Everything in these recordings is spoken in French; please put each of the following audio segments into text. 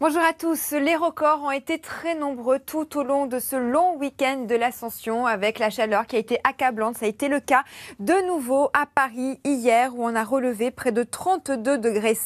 Bonjour à tous. Les records ont été très nombreux tout au long de ce long week-end de l'Ascension avec la chaleur qui a été accablante. Ça a été le cas de nouveau à Paris hier où on a relevé près de 32,5 degrés.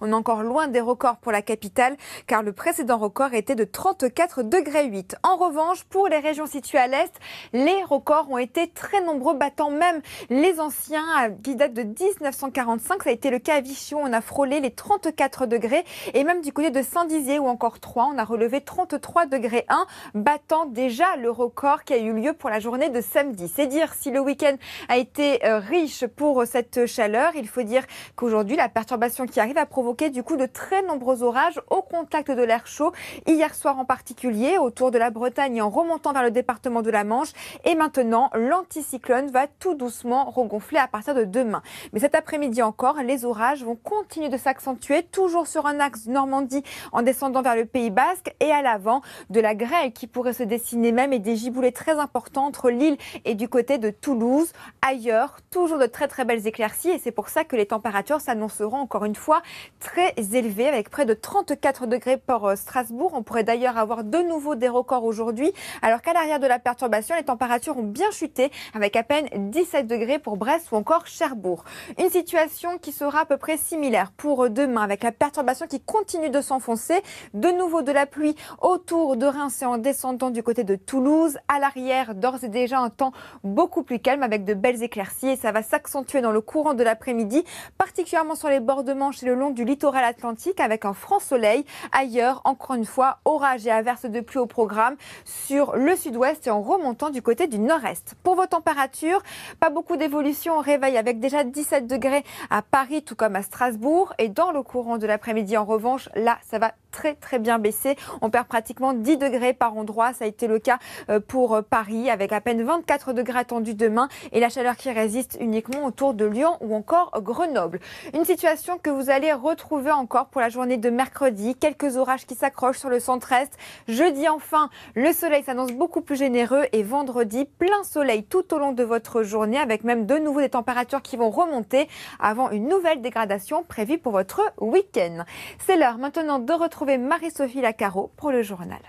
On est encore loin des records pour la capitale car le précédent record était de 34,8 degrés. En revanche, pour les régions situées à l'Est, les records ont été très nombreux, battant même les anciens qui datent de 1945. Ça a été le cas à Vichy où on a frôlé les 34 degrés et même du côté de Saint-Dizier ou encore Troyes, on a relevé 33,1 degrés, battant déjà le record qui a eu lieu pour la journée de samedi. C'est dire si le week-end a été riche pour cette chaleur. Il faut dire qu'aujourd'hui, la perturbation qui arrive a provoqué du coup de très nombreux orages au contact de l'air chaud. Hier soir en particulier, autour de la Bretagne et en remontant vers le département de la Manche. Et maintenant, l'anticyclone va tout doucement regonfler à partir de demain. Mais cet après-midi encore, les orages vont continuer de s'accentuer, toujours sur un axe Normandie en descendant vers le Pays Basque et à l'avant de la grêle qui pourrait se dessiner même et des giboulées très importants entre Lille et du côté de Toulouse. Ailleurs, toujours de très très belles éclaircies et c'est pour ça que les températures s'annonceront encore une fois très élevées avec près de 34 degrés pour Strasbourg. On pourrait d'ailleurs avoir de nouveau des records aujourd'hui alors qu'à l'arrière de la perturbation, les températures ont bien chuté avec à peine 17 degrés pour Brest ou encore Cherbourg. Une situation qui sera à peu près similaire pour demain avec la perturbation qui continue de s'enfoncer. De nouveau de la pluie autour de Reims et en descendant du côté de Toulouse. À l'arrière, d'ores et déjà un temps beaucoup plus calme avec de belles éclaircies et ça va s'accentuer dans le courant de l'après-midi, particulièrement sur les bords de Manche et le long du littoral atlantique avec un franc soleil. Ailleurs, encore une fois, orage et averses de pluie au programme sur le sud-ouest et en remontant du côté du nord-est. Pour vos températures, pas beaucoup d'évolution au réveil avec déjà 17 degrés à Paris tout comme à Strasbourg et dans le courant de l'après-midi en revanche, là ça va très bien baissé. On perd pratiquement 10 degrés par endroit. Ça a été le cas pour Paris avec à peine 24 degrés attendus demain et la chaleur qui résiste uniquement autour de Lyon ou encore Grenoble. Une situation que vous allez retrouver encore pour la journée de mercredi. Quelques orages qui s'accrochent sur le centre-est. Jeudi enfin, le soleil s'annonce beaucoup plus généreux et vendredi, plein soleil tout au long de votre journée avec même de nouveau des températures qui vont remonter avant une nouvelle dégradation prévue pour votre week-end. C'est l'heure maintenant de retrouver Marie-Sophie Lacaro pour le journal.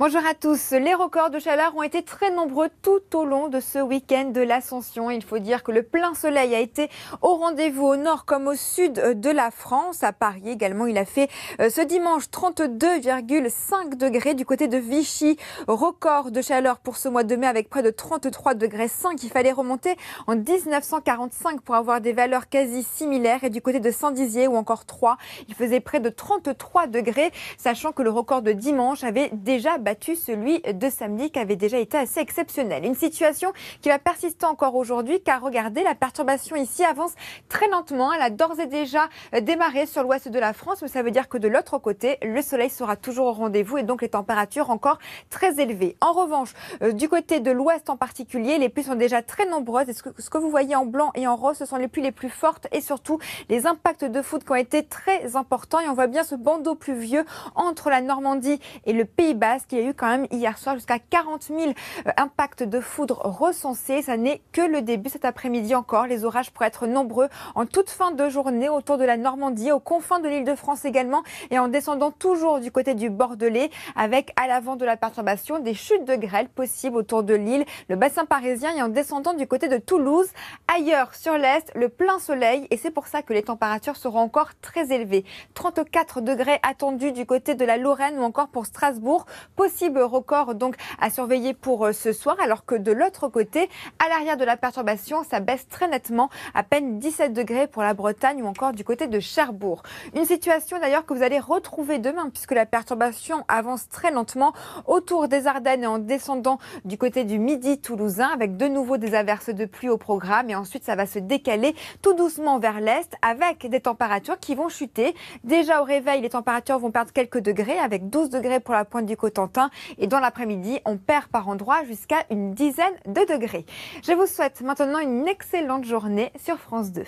Bonjour à tous. Les records de chaleur ont été très nombreux tout au long de ce week-end de l'Ascension. Il faut dire que le plein soleil a été au rendez-vous au nord comme au sud de la France. À Paris également, il a fait ce dimanche 32,5 degrés du côté de Vichy. Record de chaleur pour ce mois de mai avec près de 33,5 degrés. Il fallait remonter en 1945 pour avoir des valeurs quasi similaires. Et du côté de Saint-Dizier ou encore Troyes, il faisait près de 33 degrés, sachant que le record de dimanche avait déjà battu celui de samedi qui avait déjà été assez exceptionnel. Une situation qui va persister encore aujourd'hui car regardez, la perturbation ici avance très lentement. Elle a d'ores et déjà démarré sur l'ouest de la France, mais ça veut dire que de l'autre côté, le soleil sera toujours au rendez-vous et donc les températures encore très élevées. En revanche, du côté de l'ouest en particulier, les pluies sont déjà très nombreuses et ce que vous voyez en blanc et en rose, ce sont les pluies les plus fortes et surtout les impacts de foudre qui ont été très importants et on voit bien ce bandeau pluvieux entre la Normandie et le Pays Basque. Il y a eu quand même hier soir jusqu'à 40 000 impacts de foudre recensés. Ça n'est que le début. Cet après-midi encore, les orages pourraient être nombreux en toute fin de journée autour de la Normandie, aux confins de l'Île-de-France également et en descendant toujours du côté du Bordelais avec à l'avant de la perturbation des chutes de grêle possibles autour de Lille, le bassin parisien et en descendant du côté de Toulouse. Ailleurs sur l'Est, le plein soleil et c'est pour ça que les températures seront encore très élevées. 34 degrés attendus du côté de la Lorraine ou encore pour Strasbourg. Possible record donc à surveiller pour ce soir alors que de l'autre côté, à l'arrière de la perturbation, ça baisse très nettement, à peine 17 degrés pour la Bretagne ou encore du côté de Cherbourg. Une situation d'ailleurs que vous allez retrouver demain puisque la perturbation avance très lentement autour des Ardennes et en descendant du côté du Midi toulousain avec de nouveau des averses de pluie au programme et ensuite ça va se décaler tout doucement vers l'est avec des températures qui vont chuter. Déjà au réveil, les températures vont perdre quelques degrés avec 12 degrés pour la pointe du Cotentin et dans l'après-midi, on perd par endroits jusqu'à une dizaine de degrés. Je vous souhaite maintenant une excellente journée sur France 2.